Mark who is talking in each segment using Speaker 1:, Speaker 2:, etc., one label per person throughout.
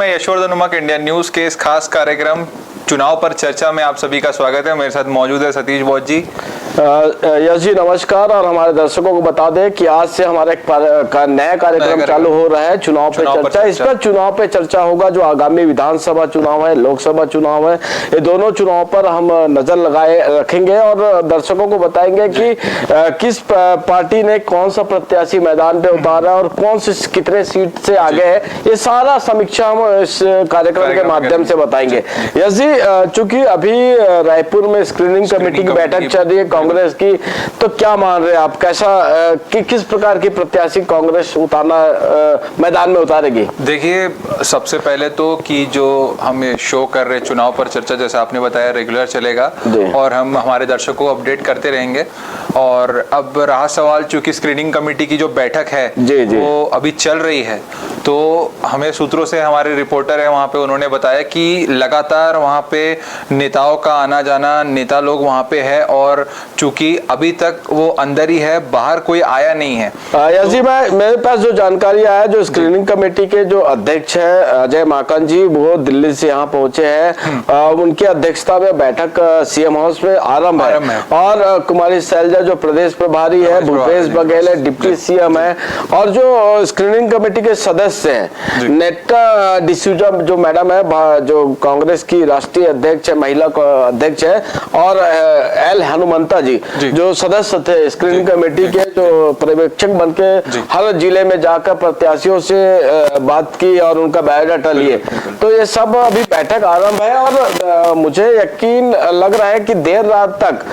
Speaker 1: मैं Yashvardhan उमक, Indian news के इस खास कार्यक्रम चुनाव पर चर्चा में आप सभी का स्वागत है। मेरे साथ मौजूद है सतीश बोस जी।
Speaker 2: यश जी नमस्कार। और हमारे दर्शकों को बता दें कि आज से हमारा एक नया कार्यक्रम चालू हो रहा है, चुनाव पे चर्चा। इस पर चुनाव पे चर्चा होगा। जो आगामी विधानसभा चुनाव है, लोकसभा चुनाव है, ये दोनों चुनाव पर हम नजर लगाए रखेंगे और दर्शकों को बताएंगे कि किस पार्टी ने कौन सा प्रत्याशी मैदान पे उतारा और कौन से कितने सीट से आगे है, ये सारा समीक्षा हम इस कार्यक्रम के माध्यम से बताएंगे। यश जी, चूंकि अभी रायपुर में स्क्रीनिंग कमेटी की बैठक चल रही है कांग्रेस की, तो क्या मान रहे हैं आप, कैसा किस प्रकार की प्रत्याशी कांग्रेस उतारना मैदान में उतारेगी?
Speaker 1: देखिए, सबसे पहले तो कि जो हम ये शो कर रहे चुनाव पर चर्चा, जैसे आपने बताया, रेगुलर चलेगा और हम हमारे दर्शकों को अपडेट करते रहेंगे। और अब रहा सवाल, चूंकि स्क्रीनिंग कमेटी की जो बैठक है वो अभी चल रही है, तो हमें सूत्रों से, हमारे रिपोर्टर है वहाँ पे, उन्होंने बताया कि लगातार वहाँ पे नेताओं का आना जाना, नेता लोग वहाँ पे है और चूंकि अभी तक वो अंदर ही है, बाहर कोई आया नहीं है।
Speaker 2: यश जी, मेरे पास जो जानकारी आया, जो स्क्रीनिंग कमेटी के जो अध्यक्ष है अजय माकन जी, वो दिल्ली से यहाँ पहुंचे हैं। उनकी अध्यक्षता में बैठक सीएम हाउस में आरंभ है और कुमारी शैलजा जो प्रदेश प्रभारी है, भूपेश बघेल है, डिप्टी सीएम है, और जो स्क्रीनिंग कमेटी के सदस्य हैं, नेता डिसूजा जो मैडम है, जो कांग्रेस की राष्ट्रीय अध्यक्ष है, महिला अध्यक्ष है, और एल हनुमंता जी जो सदस्य थे स्क्रीनिंग कमेटी के, जो पर्यवेक्षक बनके हर जिले में जाकर प्रत्याशियों से बात की और उनका बायोडाटा लिए। तो ये सब अभी बैठक आरंभ है और मुझे यकीन लग रहा है कि देर रात तक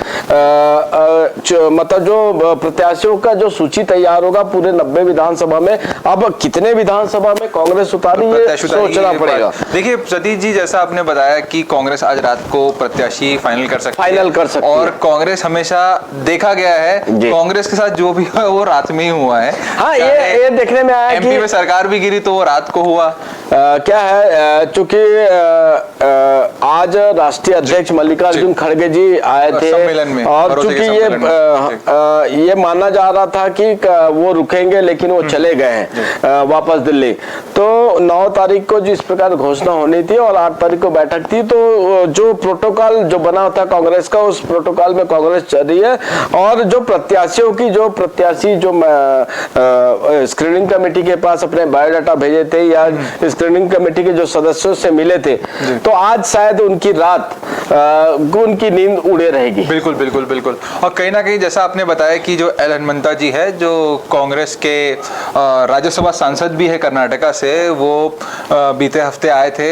Speaker 2: मतलब जो प्रत्याशियों का जो सूची तैयार होगा पूरे 90 विधानसभा में। अब कितने विधानसभा में कांग्रेस उतारी, ये सोचना पड़ेगा।
Speaker 1: देखिए सतीश जी, जैसा आपने बताया कि कांग्रेस आज रात को प्रत्याशी फाइनल कर सकती है और कांग्रेस हमेशा देखा गया है, कांग्रेस के साथ जो भी है वो रात में ही हुआ है।
Speaker 2: हाँ, ये देखने में आया
Speaker 1: एमपी में सरकार भी गिरी तो वो रात को हुआ।
Speaker 2: क्या है, चूंकि आज राष्ट्रीय अध्यक्ष मल्लिकार्जुन खड़गे जी आए थे सम्मेलन में, और चूंकि ये माना जा रहा था कि वो रुकेंगे, लेकिन वो चले गए हैं वापस दिल्ली। तो 9 तारीख को जिस प्रकार घोषणा होनी थी और 8 तारीख को बैठक थी, तो जो प्रोटोकॉल जो बना था कांग्रेस का, उस प्रोटोकॉल में कांग्रेस चल रही है। और जो प्रत्याशियों की, जो प्रत्याशी जो स्क्रीनिंग कमेटी के पास अपने बायोडाटा भेजे थे या स्क्रीनिंग कमेटी के जो सदस्यों से मिले थे, तो आज शायद उनकी रात उनकी नींद उड़े रहेगी।
Speaker 1: बिल्कुल बिल्कुल बिल्कुल। और कहीं ना कहीं जैसा आपने बताया कि जो एल हनुमंता जी है, जो कांग्रेस के राज्यसभा सांसद भी है कर्नाटका से, वो बीते हफ्ते आए थे,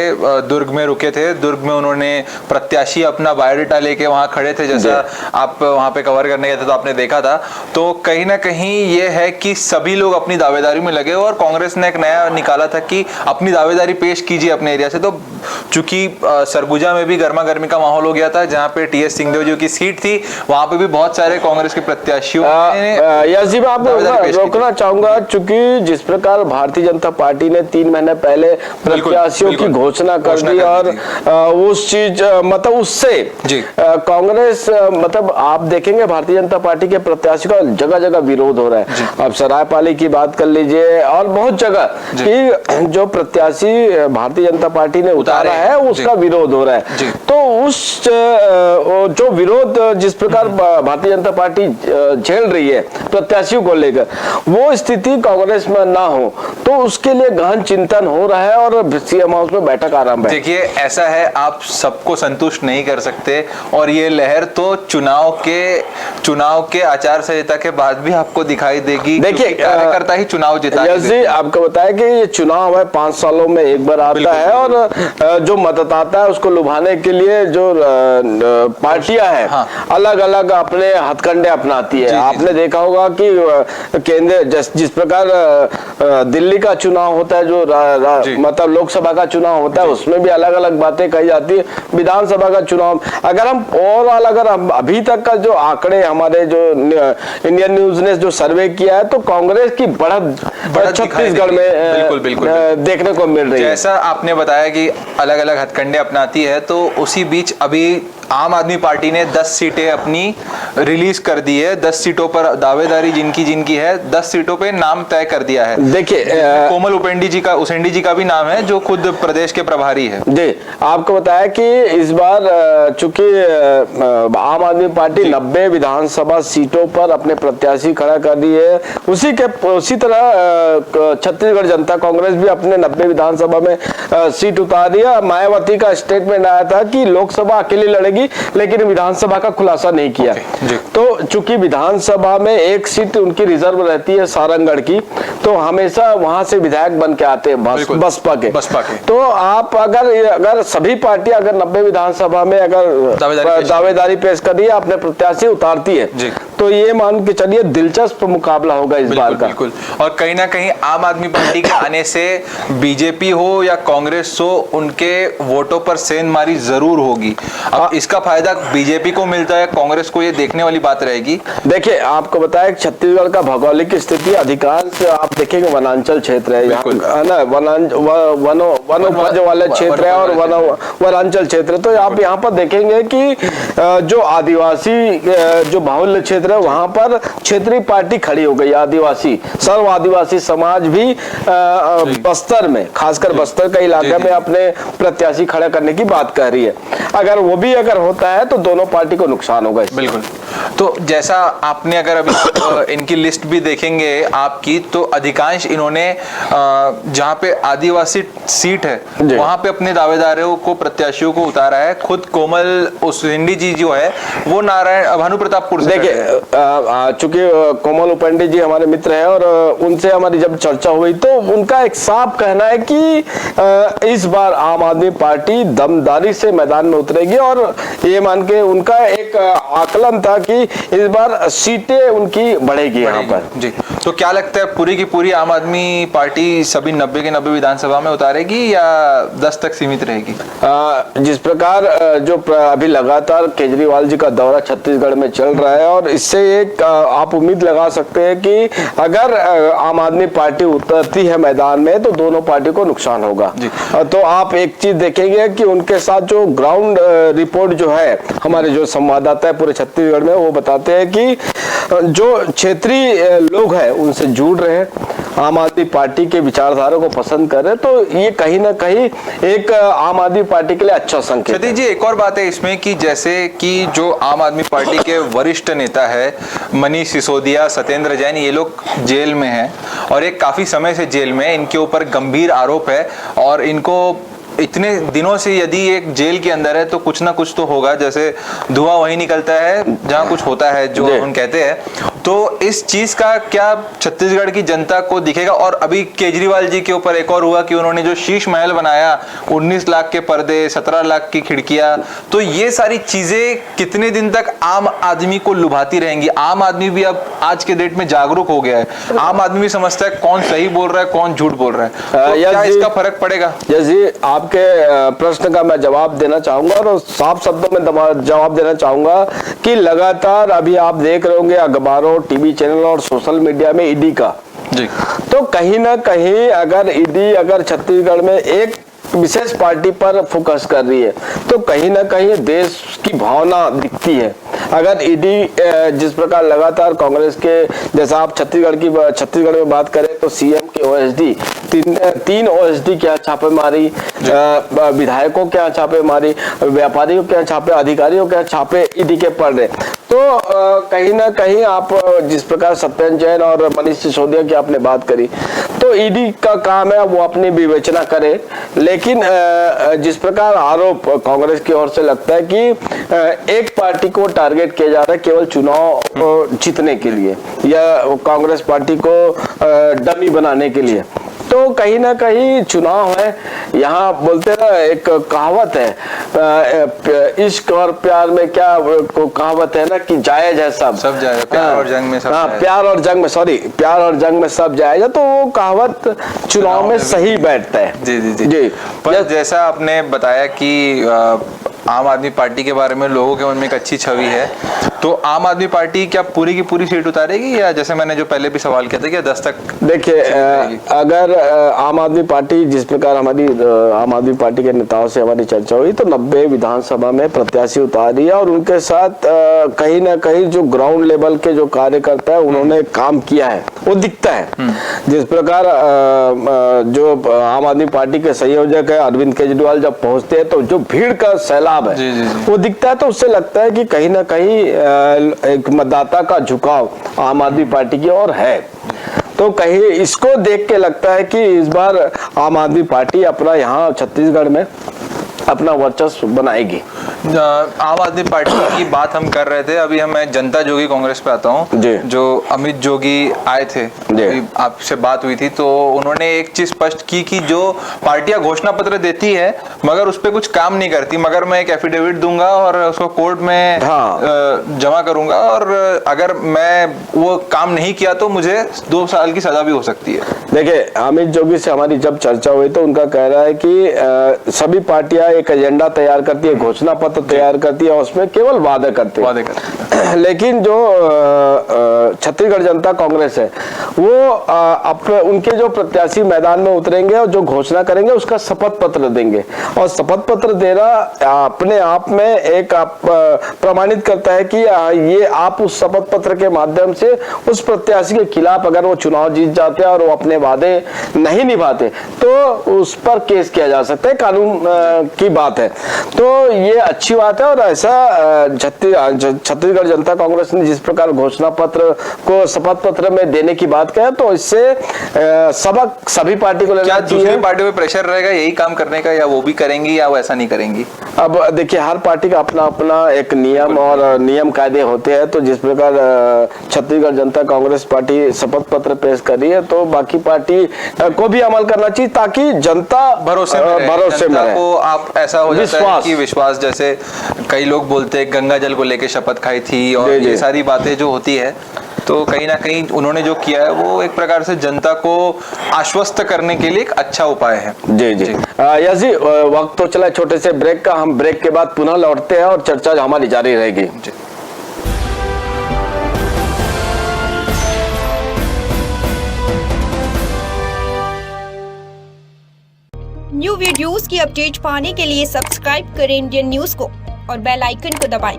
Speaker 1: दुर्ग में रुके थे। दुर्ग में उन्होंने प्रत्याशी अपना बायोडाटा लेके वहां खड़े थे, जैसा आप वहां पे कवर करने गए थे तो आपने देखा था। तो कहीं ना कहीं ये है कि सभी लोग अपनी दावेदारी में लगे और कांग्रेस ने एक नया निकाला था कि अपनी दावेदारी पेश कीजिए अपने एरिया से। तो चूंकि सरगुजा में भी गर्मा गर्मी का माहौल हो गया था, जहां पे टीएस सिंहदेव जी की सीट थी, वहां पे भी बहुत सारे कांग्रेस के प्रत्याशियों
Speaker 2: याजी मैं आपको रोकना चाहूंगा, चूंकि जिस प्रकार भारतीय जनता पार्टी ने 3 महीने पहले प्रत्याशियों की घोषणा कर दी और उस चीज मतलब उससे कांग्रेस मतलब आप देखेंगे भारतीय जनता पार्टी के प्रत्याशी का जगह जगह विरोध हो रहा है। अब सरायपाली की बात कर लीजिए और बहुत जगह कि जो प्रत्याशी भारतीय जनता पार्टी ने उतारा है उसका विरोध हो रहा है। तो उस जो विरोध जिस प्रकार भारतीय जनता पार्टी झेल रही है प्रत्याशियों को लेकर, वो स्थिति कांग्रेस में ना हो, तो उसके लिए गहन चिंतन हो रहा है और सीएम हाउस में बैठक आरंभ है।
Speaker 1: देखिए, ऐसा है, आप सबको संतुष्ट नहीं कर सकते और ये लहर तो चुनाव के आचार संहिता के बाद भी आपको दिखाई देगी। देखिए, कार्यकर्ता ही चुनाव जिता।
Speaker 2: जी, आपको बताया कि ये चुनाव है 5 सालों में एक बार आता है और जो मतदाता है उसको लुभाने के लिए जो पार्टियां हैं अलग अलग अपने हथकंडे अपनाती है। आपने देखा होगा कि केंद्र जिस प्रकार दिल्ली का चुनाव होता है, जो मतलब लोकसभा का चुनाव होता है, उसमें भी अलग अलग बातें कही जाती है। विधानसभा का चुनाव, अगर हम ओवरऑल अगर हम अभी तक का जो आंकड़े हमारे जो इंडियन न्यूज ने जो सर्वे किया है, तो कांग्रेस की बढ़त छत्तीसगढ़ में बिल्कुल देखने को मिल रही है।
Speaker 1: जैसा आपने बताया कि अलग अलग हथकंडे अपनाती है, तो उसी बीच अभी आम आदमी पार्टी ने 10 सीटें अपनी रिलीज कर दी है। 10 सीटों पर दावेदारी जिनकी है, 10 सीटों पे नाम तय कर दिया है।
Speaker 2: देखिए
Speaker 1: कोमल उसेंडी जी का भी नाम है, जो खुद प्रदेश के प्रभारी है।
Speaker 2: जी, आपको बताया कि इस बार चूंकि आम आदमी पार्टी 90 विधानसभा सीटों पर अपने प्रत्याशी खड़ा कर दी है, उसी तरह छत्तीसगढ़ जनता कांग्रेस भी अपने 90 विधानसभा में सीट उतार दिया। मायावती का स्टेटमेंट आया था कि लोकसभा अकेले लड़ेगी, लेकिन विधानसभा का खुलासा नहीं किया। तो चूंकि विधानसभा में एक सीट उनकी रिजर्व रहती है सारंगढ़ की, तो हमेशा वहां से विधायक बन के आते हैं बसपा के। तो आप अगर सभी पार्टी अगर 90 विधानसभा में अगर दावेदारी पेश कर दिया, अपने प्रत्याशी उतारती है, तो ये मान के चलिए दिलचस्प मुकाबला होगा इस बार का।
Speaker 1: बिल्कुल। और कहीं ना कहीं आम आदमी पार्टी के आने से बीजेपी हो या कांग्रेस हो, उनके वोटों पर सेंधमारी जरूर होगी। अब इसका फायदा बीजेपी को मिलता है, कांग्रेस को ये देखने वाली बात रहेगी।
Speaker 2: देखिए, आपको बताया छत्तीसगढ़ का भौगोलिक स्थिति अधिकांश आप देखेंगे वनांचल क्षेत्र है ना, वनोपज वाले क्षेत्र है और वनांचल क्षेत्र। तो आप यहाँ पर देखेंगे कि जो आदिवासी जो बाहुल्य क्षेत्र है, वहां पर क्षेत्रीय पार्टी खड़ी हो गई। आदिवासी सर्व आदिवासी समाज भी बस्तर में, खासकर बस्तर का इलाके में अपने प्रत्याशी खड़ा करने की बात कर रही है। अगर वो भी अगर होता है तो दोनों पार्टी को नुकसान होगा।
Speaker 1: बिल्कुल। तो जैसा आपने अगर अभी इनकी लिस्ट भी देखेंगे आपकी, तो अधिकांश इन्होंने जहां पे आदिवासी सीट है वहां पे अपने दावेदारों को, प्रत्याशियों को उतारा है। खुद कोमल उसेंडी जी जो है वो भानुप्रतापपुर से।
Speaker 2: देखिए, चूंकि कोमल उपेंडी जी हमारे मित्र हैं और उनसे हमारी जब चर्चा हुई तो उनका एक साफ कहना है कि इस बार आम आदमी पार्टी दमदारी से मैदान में उतरेगी, और ये मान के उनका एक आकलन था कि इस बार सीटें उनकी बढ़ेगी यहाँ पर।
Speaker 1: जी, तो क्या लगता है पूरी की पूरी आम आदमी पार्टी सभी 90 के 90 विधानसभा में उतारेगी या 10 तक सीमित रहेगी?
Speaker 2: जिस प्रकार जो अभी लगातार केजरीवाल जी का दौरा छत्तीसगढ़ में चल रहा है, और इससे एक आप उम्मीद लगा सकते हैं कि अगर आम आदमी पार्टी उतरती है मैदान में तो दोनों पार्टी को नुकसान होगा। तो आप एक चीज देखेंगे कि उनके साथ जो ग्राउंड रिपोर्ट जो है, हमारे जो संवाददाता है पूरे छत्तीसगढ़ में, वो बताते हैं कि जो क्षेत्रीय लोग हैं उनसे जुड़ रहे हैं, आम आदमी पार्टी के विचारधारा को पसंद कर रहे हैं। तो ये कहीं ना कहीं एक आम आदमी पार्टी के लिए अच्छा संकेत है।
Speaker 1: जी, एक और बात है इसमें कि जैसे कि जो आम आदमी पार्टी के वरिष्ठ नेता है मनीष सिसोदिया, सत्येंद्र जैन, ये लोग जेल में हैं और एक काफी समय से जेल में, इनके ऊपर गंभीर आरोप है और इनको इतने दिनों से यदि एक जेल के अंदर है तो कुछ ना कुछ तो होगा, जैसे धुआं वही निकलता है जहां कुछ होता है, जो हम कहते हैं। तो इस चीज का क्या छत्तीसगढ़ की जनता को दिखेगा? और अभी केजरीवाल जी के ऊपर एक और हुआ कि उन्होंने जो शीश महल बनाया, 19 लाख के पर्दे, 17 लाख की खिड़कियां, तो ये सारी चीजें कितने दिन तक आम आदमी को लुभाती रहेंगी? आम आदमी भी अब आज के डेट में जागरूक हो गया है, आम आदमी भी समझता है कौन सही बोल रहा है कौन झूठ बोल रहा है। तो क्या इसका फर्क पड़ेगा?
Speaker 2: जैसे आपके प्रश्न का मैं जवाब देना चाहूंगा और साफ शब्दों में जवाब देना चाहूंगा कि लगातार अभी आप देख रहे होंगे अखबारों, टीवी चैनल और सोशल मीडिया में ईडी का। जी, तो कहीं ना कहीं अगर ईडी अगर छत्तीसगढ़ में एक विशेष पार्टी पर फोकस कर रही है तो कहीं ना कहीं देश की भावना दिखती है। अगर ईडी जिस प्रकार लगातार कांग्रेस के, जैसा आप छत्तीसगढ़ में बात करें तो सीएम के ओएसडी, तीन ओएसडी के यहाँ छापेमारी, विधायकों के यहाँ छापेमारी, व्यापारियों के यहाँ छापे, अधिकारियों के यहाँ छापे ईडी के पड़ रहे। तो कहीं ना कहीं आप जिस प्रकार सत्येंद्र जैन और मनीष सिसोदिया की आपने बात करी, तो ईडी का काम है वो अपनी विवेचना करे, लेकिन जिस प्रकार आरोप कांग्रेस की ओर से लगता है कि एक पार्टी को टारगेट किया जा रहा है केवल चुनाव जीतने के लिए या कांग्रेस पार्टी को डमी बनाने के लिए, तो कहीं ना कहीं चुनाव है। यहाँ बोलते ना, एक कहावत है इश्क और प्यार में, क्या कहावत है ना कि जायज है सब जायज, प्यार और जंग में सब प्यार और जंग में सब जायज है। तो वो कहावत चुनाव में सही बैठता है।
Speaker 1: जी। पर जैसा आपने बताया कि आम आदमी पार्टी के बारे में लोगों के मन में एक अच्छी छवि है, तो आम आदमी पार्टी क्या पूरी की पूरी सीट उतारेगी, या जैसे मैंने जो पहले भी सवाल किया था कि 10 तक?
Speaker 2: देखिए, अगर आम आदमी पार्टी, जिस प्रकार हमारी आम आदमी पार्टी के नेताओं से हमारी चर्चा हुई, तो 90 विधानसभा में प्रत्याशी उतारी है और उनके साथ कहीं ना कहीं जो ग्राउंड लेवल के जो कार्यकर्ता है उन्होंने काम किया है, वो दिखता है। जिस प्रकार जो आम आदमी पार्टी के संयोजक है अरविंद केजरीवाल जब पहुंचते हैं तो जो भीड़ का सैलाब है वो दिखता है, तो उससे लगता है कि कहीं ना कहीं एक मतदाता का झुकाव आम आदमी पार्टी की ओर है। तो कहीं इसको देख के लगता है कि इस बार आम आदमी पार्टी अपना यहाँ छत्तीसगढ़ में अपना वर्चस्व बनाएगी।
Speaker 1: आम आदमी पार्टी की बात हम कर रहे थे, अभी मैं जनता जोगी कांग्रेस पे आता हूँ। जो अमित जोगी आए थे, आपसे बात हुई थी, तो उन्होंने एक चीज स्पष्ट की कि जो पार्टियां घोषणा पत्र देती है मगर उस पर कुछ काम नहीं करती, मगर मैं एक एफिडेविट दूंगा और उसको कोर्ट में जमा करूंगा, और अगर मैं वो काम नहीं किया तो मुझे 2 साल की सजा भी हो सकती है।
Speaker 2: देखिए, अमित जोगी से हमारी जब चर्चा हुई तो उनका कह रहा है कि सभी पार्टियां एक एजेंडा तैयार करती है, घोषणा पत्र तैयार करती है और उसमें केवल वादे करती है। लेकिन जो छत्तीसगढ़ जनता कांग्रेस है वो उनके जो प्रत्याशी मैदान में उतरेंगे और जो घोषणा करेंगे उसका शपथ पत्र देंगे, और शपथ पत्र देना अपने आप में एक प्रमाणित करता है कि ये आप उस शपथ पत्र के माध्यम से उस प्रत्याशी के खिलाफ अगर वो चुनाव जीत जाते हैं और वो अपने वादे नहीं निभाते तो उस पर केस किया जा सकता है, कानून की बात है। तो ये अच्छी बात है, और ऐसा छत्तीसगढ़ जनता कांग्रेस ने जिस प्रकार घोषणा पत्र को शपथ पत्र में देने की बात कहा, तो इससे सबक सभी पार्टी को लेना चाहिए।
Speaker 1: दूसरी पार्टियों पे प्रेशर रहेगा यही काम करने का, या वो भी करेंगी या वो ऐसा नहीं करेंगी?
Speaker 2: अब देखिए, हर पार्टी का अपना अपना एक नियम और नियम कायदे होते हैं। तो जिस प्रकार छत्तीसगढ़ जनता कांग्रेस पार्टी शपथ पत्र पेश कर रही है, तो बाकी पार्टी को भी अमल करना चाहिए ताकि जनता भरोसे में रहे।
Speaker 1: को आप ऐसा हो जाता है कि विश्वास, जैसे कई लोग बोलते हैं गंगा जल को लेके शपथ खाई थी और ये सारी बातें जो होती है, तो कहीं ना कहीं उन्होंने जो किया है वो एक प्रकार से जनता को आश्वस्त करने के लिए एक अच्छा उपाय है।
Speaker 2: जी जी, यस जी, वक्त तो चला छोटे से ब्रेक का, हम ब्रेक के बाद पुनः लौटते हैं और चर्चा हमारी जारी रहेगी। जी।
Speaker 3: न्यू वीडियोस की अपडेट पाने के लिए सब्सक्राइब करें इंडियन न्यूज को और बेल आइकन को दबाएं।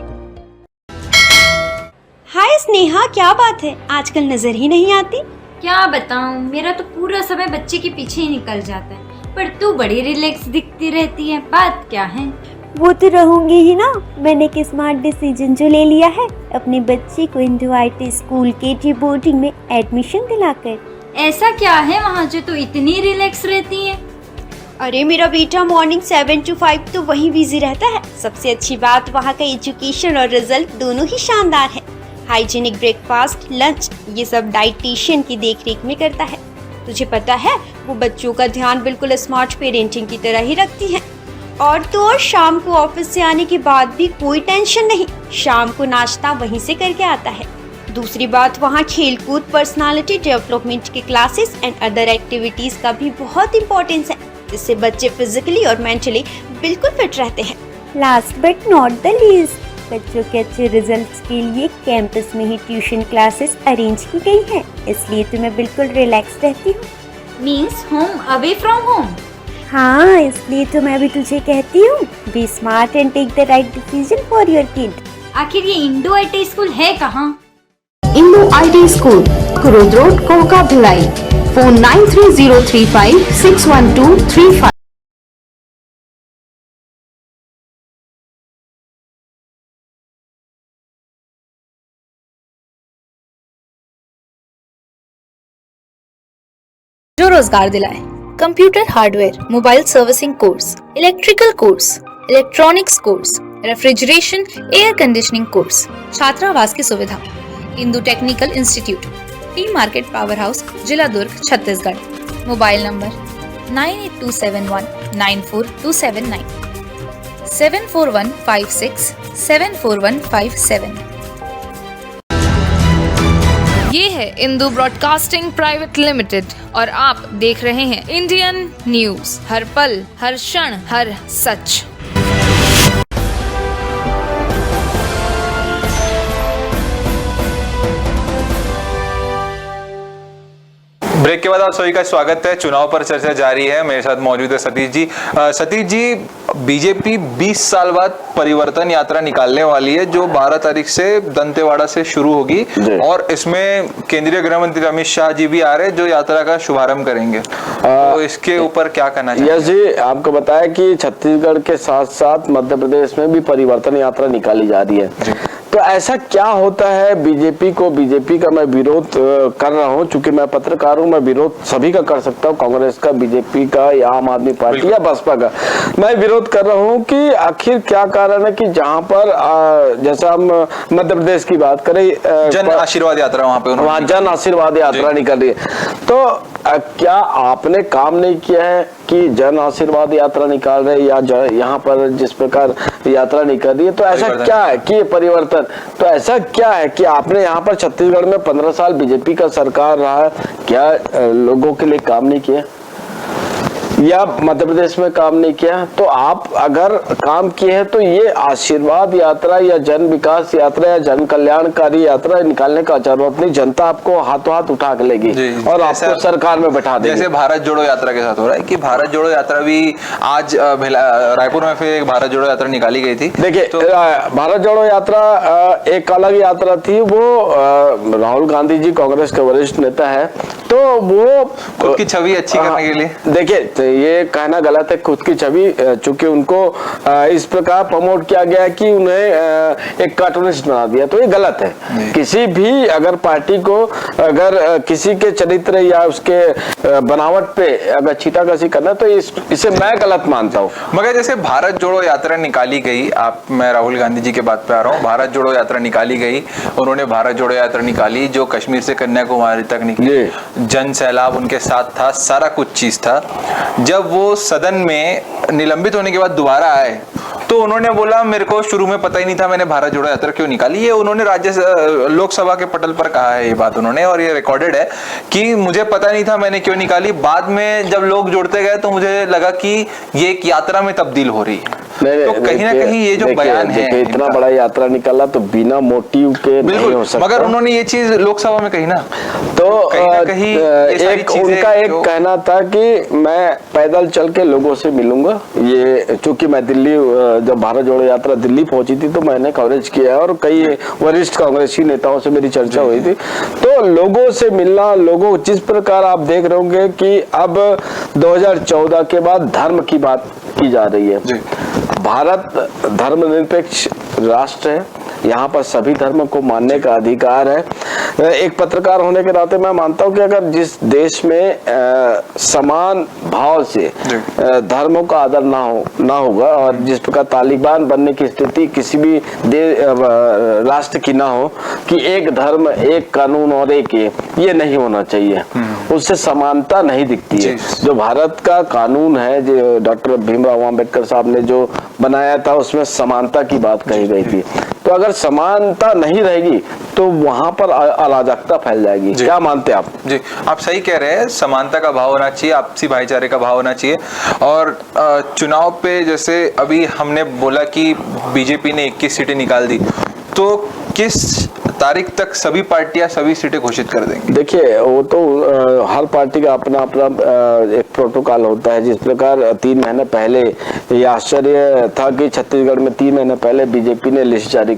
Speaker 4: हाय स्नेहा, क्या बात है, आजकल नजर ही नहीं आती।
Speaker 5: क्या बताऊं, मेरा तो पूरा समय बच्चे के पीछे ही निकल जाता है, पर तू बड़ी रिलैक्स दिखती रहती है, बात क्या है?
Speaker 4: वो तो रहूंगी ही ना, मैंने एक स्मार्ट डिसीजन जो ले लिया है, अपने बच्चे को इंडो IT स्कूल के बोर्डिंग में एडमिशन दिलाकर।
Speaker 5: ऐसा क्या है वहाँ जो तू इतनी रिलैक्स रहती है?
Speaker 4: अरे मेरा बेटा मॉर्निंग 7 to 5 तो वहीं बिजी रहता है। सबसे अच्छी बात वहाँ का एजुकेशन और रिजल्ट दोनों ही शानदार है। हाइजीनिक ब्रेकफास्ट, लंच, ये सब डाइटिशियन की देखरेख में करता है। तुझे पता है वो बच्चों का ध्यान बिल्कुल स्मार्ट पेरेंटिंग की तरह ही रखती है। और तो और शाम को ऑफिस से आने के बाद भी कोई टेंशन नहीं, शाम को नाश्ता वहीं से करके आता है। दूसरी बात, वहाँ खेलकूद, पर्सनालिटी डेवलपमेंट के क्लासेस एंड अदर एक्टिविटीज का भी बहुत इम्पोर्टेंस है, जिससे बच्चे फिजिकली और मेंटली बिल्कुल फिट रहते हैं। Last but not the least, बच्चों के अच्छे रिजल्ट्स के लिए कैंपस में ही ट्यूशन क्लासेस अरेंज की गई हैं, इसलिए तो मैं बिल्कुल रिलैक्स रहती हूँ।
Speaker 5: Means home away from home?
Speaker 4: हाँ, इसलिए तो मैं भी तुझे कहती हूँ, be smart and take the right decision for your kid.
Speaker 5: आखिर ये इंडो IT स्कूल है कहाँ?
Speaker 6: Indo IT school, Kurud road, Koka Bhilai. Phone 9303561235।
Speaker 7: जो रोजगार दिलाए। Computer hardware, mobile servicing course, electrical course, electronics course, refrigeration, air conditioning course, छात्रावास की सुविधा। Indu technical institute, T market power house, जिला दुर्ग, छत्तीसगढ़। Mobile number 9827194279, 7415674157।
Speaker 8: ये है इंदू ब्रॉडकास्टिंग प्राइवेट लिमिटेड और आप देख रहे हैं इंडियन न्यूज, हर पल, हर क्षण, हर सच।
Speaker 1: ब्रेक के बाद आप सभी का स्वागत है। चुनाव पर चर्चा जारी है। मेरे साथ मौजूद है सतीश जी। सतीश जी, बीजेपी 20 साल बाद परिवर्तन यात्रा निकालने वाली है जो 12 तारीख से दंतेवाड़ा से शुरू होगी और इसमें केंद्रीय गृह मंत्री अमित शाह जी भी आ रहे हैं जो यात्रा का शुभारंभ करेंगे। तो इसके ऊपर क्या कहना चाहिए?
Speaker 2: यस जी, आपको बताया कि छत्तीसगढ़ के साथ साथ मध्य प्रदेश में भी परिवर्तन यात्रा निकाली जा रही है। तो ऐसा क्या होता है बीजेपी का मैं विरोध कर रहा हूं, चूंकि मैं पत्रकार हूं, मैं विरोध सभी का कर सकता हूं, कांग्रेस का, बीजेपी का या आम आदमी पार्टी या बसपा का। मैं विरोध कर रहा हूं कि आखिर क्या कारण है कि जहां पर जैसा हम मध्य प्रदेश की बात करें,
Speaker 1: जन आशीर्वाद यात्रा वहां
Speaker 2: जन आशीर्वाद यात्रा निकल रही है, तो क्या आपने काम नहीं किया है कि जन आशीर्वाद यात्रा निकाल रहे या यहाँ पर जिस प्रकार यात्रा निकल रही है? तो ऐसा क्या है कि ये परिवर्तन, तो ऐसा क्या है कि आपने यहाँ पर छत्तीसगढ़ में 15 साल बीजेपी का सरकार रहा, क्या लोगों के लिए काम नहीं किया या मध्य प्रदेश में काम नहीं किया? तो आप अगर काम किए हैं तो ये आशीर्वाद यात्रा या जन विकास यात्रा या जन कल्याणकारी यात्रा निकालने का जरूरत नहीं। जनता आपको हाथों हाथ उठा के लेगी और आपको सरकार में बैठा देगी।
Speaker 1: जैसे भारत जोड़ो यात्रा के साथ हो रहा है कि भारत जोड़ो यात्रा भी आज रायपुर में फिर एक भारत जोड़ो यात्रा निकाली गई थी।
Speaker 2: देखिए, भारत जोड़ो यात्रा एक अलग यात्रा थी। वो राहुल गांधी जी कांग्रेस के वरिष्ठ नेता है, तो वो
Speaker 1: खुद की छवि अच्छी करने के लिए,
Speaker 2: देखिए ये कहना गलत है खुद की छवि, चूंकि उनको इस प्रकार प्रमोट किया गया कि उन्हें एक कार्टूनिस्ट बना दिया, तो ये गलत है। किसी भी अगर पार्टी को अगर किसी के चरित्र या उसके बनावट पे अगर छींटाकशी करना तो इसे मैं गलत मानता हूँ।
Speaker 1: मगर जैसे भारत जोड़ो यात्रा निकाली गई, मैं राहुल गांधी जी के बात पे आ रहा हूँ, भारत जोड़ो यात्रा निकाली गई, उन्होंने भारत जोड़ो यात्रा निकाली जो कश्मीर से कन्याकुमारी तक निकली, जन सैलाब उनके साथ था, सारा कुछ चीज था। जब वो सदन में निलंबित होने के बाद दोबारा आए तो उन्होंने बोला मेरे को शुरू में पता ही नहीं था मैंने भारत जोड़ो यात्रा क्यों निकाली। ये उन्होंने लोकसभा के पटल पर कहा है ये बात उन्होंने, और ये रिकॉर्डेड है कि मुझे पता नहीं था मैंने क्यों निकाली। बाद में जब लोग जुड़ते गए तो मुझे लगा कि ये एक यात्रा में तब्दील हो रही है। तो कहीं ना कहीं ये जो बयान है,
Speaker 2: इतना बड़ा यात्रा निकाला तो बिना मोटिव के नहीं हो सकता।
Speaker 1: मगर उन्होंने ये चीज लोकसभा में कही ना,
Speaker 2: तो
Speaker 1: कहीं
Speaker 2: एक उनका एक कहना था कि मैं पैदल चल के लोगों से मिलूंगा। ये चूंकि मैं दिल्ली, जब भारत जोड़ो यात्रा दिल्ली पहुंची थी तो मैंने कवरेज किया और कई वरिष्ठ कांग्रेसी नेताओं से मेरी चर्चा हुई थी। तो लोगों से मिलना, लोगों जिस प्रकार आप देख रहे होंगे कि अब 2014 के बाद धर्म की बात की जा रही है। भारत धर्मनिरपेक्ष राष्ट्र है, यहाँ पर सभी धर्म को मानने का अधिकार है। एक पत्रकार होने के नाते मैं मानता हूँ कि अगर जिस देश में समान भाव से धर्मों का आदर ना होगा और जिस प्रकार तालिबान बनने की स्थिति किसी भी राष्ट्र की ना हो कि एक धर्म एक कानून और एक ये नहीं होना चाहिए, उससे समानता नहीं दिखती है। जो भारत का कानून है, जो डॉक्टर भीमराव अम्बेडकर साहब ने जो बनाया था उसमें समानता की बात कही गई थी। तो अगर समानता नहीं रहेगी तो वहां पर अराजकता फैल जाएगी। क्या मानते हैं आप?
Speaker 1: जी, आप सही कह रहे हैं, समानता का भाव होना चाहिए, आपसी भाईचारे का भाव होना चाहिए। और चुनाव पे जैसे अभी हमने बोला कि बीजेपी ने 21 सीटें निकाल दी, तो किस तारीख तक सभी पार्टियां सभी सीटें घोषित कर देंगी?
Speaker 2: देखिए, वो तो हर पार्टी का अपना अपना एक प्रोटोकॉल होता है। जिस प्रकार 3 महीने पहले ये आश्चर्य था कि छत्तीसगढ़ में 3 महीने पहले बीजेपी ने लिस्ट जारी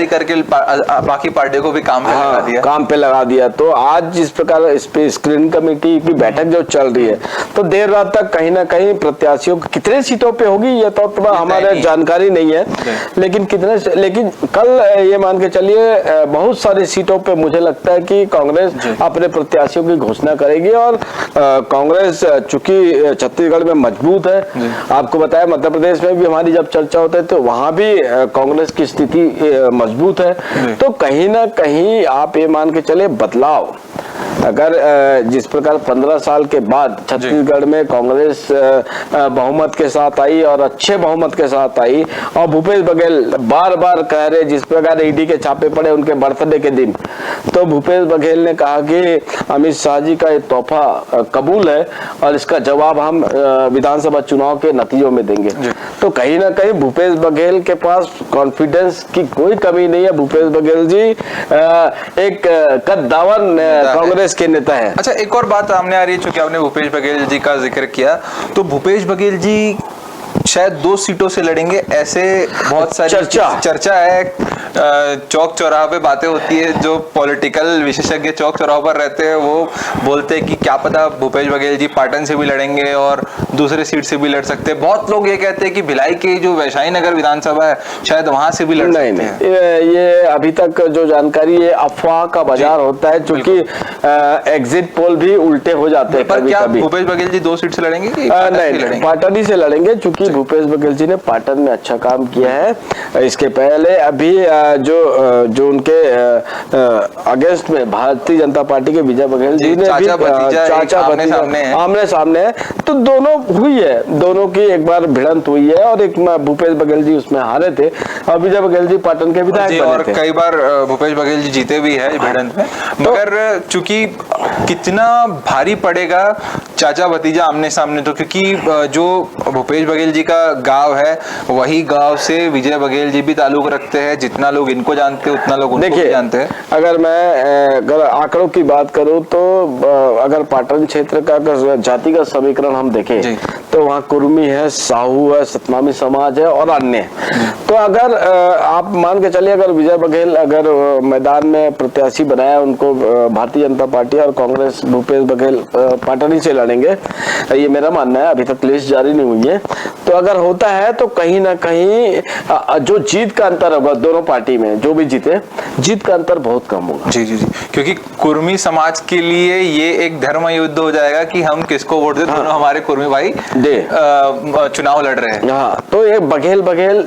Speaker 2: करके
Speaker 1: बाकी पार्टियों को भी काम पे लगा दिया।
Speaker 2: तो आज जिस प्रकार इस पे स्क्रीनिंग कमेटी की बैठक जो चल रही है, तो देर रात तक कहीं ना कहीं प्रत्याशियों को कितने सीटों पे होगी ये तो हमारे जानकारी नहीं है, लेकिन कल ये मान के चलिए बहुत सारी सीटों पे मुझे लगता है कि कांग्रेस अपने प्रत्याशियों की घोषणा करेगी। और कांग्रेस चूंकि छत्तीसगढ़ में मजबूत है, आपको बताया मध्य प्रदेश में भी हमारी जब चर्चा होती है तो वहां भी कांग्रेस की स्थिति मजबूत है। तो कहीं ना कहीं आप ये मान के चले बदलाव, अगर जिस प्रकार 15 साल के बाद छत्तीसगढ़ में कांग्रेस बहुमत के साथ आई और अच्छे बहुमत के साथ आई, और भूपेश बघेल बार बार कह रहे, जिस प्रकार ईडी के छापे पड़े उनके बर्थडे के दिन, तो भूपेश बघेल ने कहा कि अमित शाह जी का ये तोहफा कबूल है और इसका जवाब हम विधानसभा चुनाव के नतीजों में देंगे। तो कहीं ना कहीं भूपेश बघेल के पास कॉन्फिडेंस की कोई कमी नहीं है। भूपेश बघेल जी एक कद्दावर कांग्रेस के नेता है।
Speaker 1: अच्छा, एक और बात सामने आ रही है, चूंकि आपने भूपेश बघेल जी का जिक्र किया, तो भूपेश बघेल जी शायद 2 सीटों से लड़ेंगे, ऐसे बहुत सारी चर्चा है। चौक चौराहे पे बातें होती है, जो पॉलिटिकल विशेषज्ञ चौक चौराहे पर रहते हैं वो बोलते हैं कि क्या पता भूपेश बघेल जी पाटन से भी लड़ेंगे और दूसरे सीट से भी लड़ सकते हैं। बहुत लोग ये कहते हैं कि भिलाई की जो वैशाली नगर विधानसभा है शायद वहां से भी लड़ सकते हैं।
Speaker 2: नहीं, ये अभी तक जो जानकारी है अफवाह का बाजार होता है, क्योंकि एग्जिट पोल भी उल्टे हो जाते हैं।
Speaker 1: पर क्या भूपेश बघेल जी 2 सीट से लड़ेंगे कि
Speaker 2: नहीं, पाटन ही से लड़ेंगे, क्योंकि भूपेश बघेल जी ने पाटन में अच्छा काम किया है। इसके पहले अभी जो उनके अगेंस्ट में भारतीय जनता पार्टी के विजय बघेल जी ने भी चाचा आमने सामने है, तो दोनों हुई है, दोनों की एक बार भिड़ंत हुई है और एक भूपेश बघेल जी उसमें हारे थे और विजय बघेल जी पाटन के विधायक
Speaker 1: और कई बार भूपेश बघेल जी जीते भी है भिड़ंत में। मगर चूंकि कितना भारी पड़ेगा चाचा भतीजा आमने सामने, तो क्योंकि जो भूपेश बघेल जी का गांव है वही गांव से विजय बघेल जी भी ताल्लुक रखते हैं। जितना लोग इनको जानते हैं उतना लोग उनको भी जानते हैं।
Speaker 2: अगर मैं आंकड़ों की बात करूं तो अगर पाटन क्षेत्र का जातिगत समीकरण हम देखें तो वहाँ कुर्मी है, साहू है, सतनामी समाज है और अन्य। तो अगर आप मान के चलिए अगर विजय बघेल अगर मैदान में प्रत्याशी बनाया उनको भारतीय जनता पार्टी और कांग्रेस भूपेश बघेल पाटन ही से लड़ेंगे, ये मेरा मानना है। अभी तक लिस्ट जारी नहीं हुई है, तो अगर होता है तो कहीं ना कहीं जो जीत का अंतर होगा दोनों पार्टी में, जो भी जीते जीत का अंतर बहुत कम होगा।
Speaker 1: जी जी जी, क्योंकि कुर्मी समाज के लिए ये एक धर्म युद्ध हो जाएगा कि हम किसको वोट दें। दोनों हमारे कुर्मी भाई चुनाव लड़ रहे हैं।
Speaker 2: हाँ, तो ये बघेल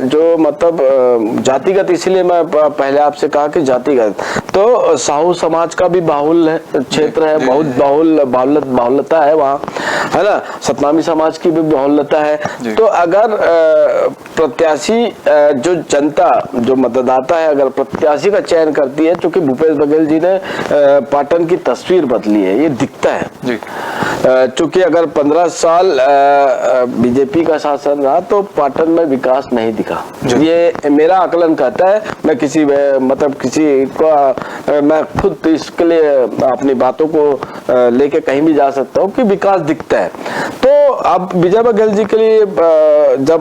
Speaker 2: जो मतलब जातिगत, इसलिए मैं पहले आपसे कहा कि जातिगत, तो साहू समाज का भी बाहुल क्षेत्र है, बहुत बाहुल्यता है वहाँ, है ना। सतनामी समाज की भी बाहुल्यता है। तो अगर प्रत्याशी जो जनता जो मतदाता है अगर प्रत्याशी का चयन करती है, क्योंकि भूपेश बघेल जी ने पाटन की तस्वीर बदली है, ये दिखता है जी। चूंकि अगर 15 साल बीजेपी का शासन रहा तो पाटन में विकास नहीं दिखा, ये मेरा आकलन कहता है। मैं किसी को मैं खुद इसके लिए अपनी बातों को लेके कहीं भी जा सकता हूँ कि विकास दिखता है। तो अब विजय बघेल जी के लिए जब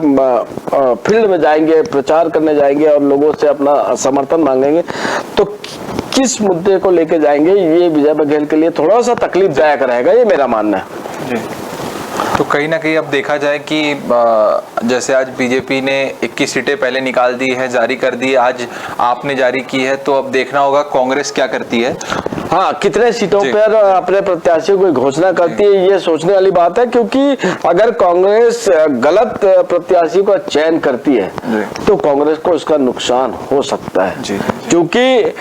Speaker 2: फील्ड में जाएंगे, प्रचार करने जाएंगे और लोगों से अपना समर्थन मांगेंगे, तो किस मुद्दे को लेके जाएंगे, ये विजय बघेल के लिए थोड़ा सा तकलीफदायक रहेगा, ये मेरा मानना है जी।
Speaker 1: तो कहीं ना कहीं अब देखा जाए कि जैसे आज बीजेपी ने 21 सीटें पहले निकाल दी है, जारी कर दी, आज आपने जारी की है, तो अब देखना होगा कांग्रेस क्या करती है।
Speaker 2: हाँ, कितने सीटों पर अपने प्रत्याशियों की घोषणा करती है, ये सोचने वाली बात है। क्योंकि अगर कांग्रेस गलत प्रत्याशी का चयन करती है तो कांग्रेस को इसका नुकसान हो सकता है, क्योंकि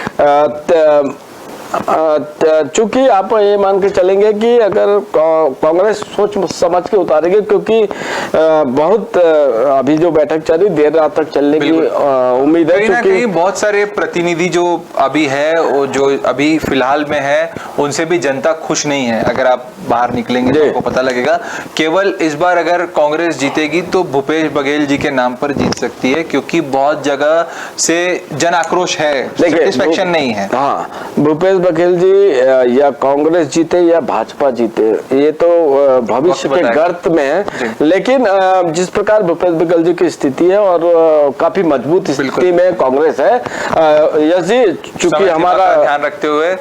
Speaker 2: चूंकि आप ये मान के चलेंगे कि अगर कांग्रेस सोच समझ के उतारेगी, क्योंकि बहुत अभी जो बैठक चल रही देर रात तक चलने की उम्मीद है।
Speaker 1: क्योंकि बहुत सारे प्रतिनिधि जो अभी है, जो अभी फिलहाल में है, उनसे भी जनता खुश नहीं है। अगर आप बाहर निकलेंगे तो आपको पता लगेगा। केवल इस बार अगर कांग्रेस जीतेगी तो भूपेश बघेल जी के नाम पर जीत सकती है, क्योंकि बहुत जगह से जन आक्रोश है, सेटिस्फेक्शन नहीं है।
Speaker 2: हाँ, भूपेश बघेल जी या कांग्रेस जीते या भाजपा जीते, ये तो भविष्य के गर्त में है। लेकिन जिस प्रकार भूपेश बघेल जी की स्थिति है और काफी मजबूत स्थिति में कांग्रेस है, यश जी, चूंकि हमारा
Speaker 1: ध्यान रखते हुए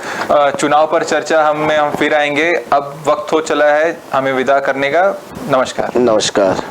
Speaker 1: चुनाव पर चर्चा हम फिर आएंगे। अब वक्त हो चला है हमें विदा करने का। नमस्कार।
Speaker 2: नमस्कार।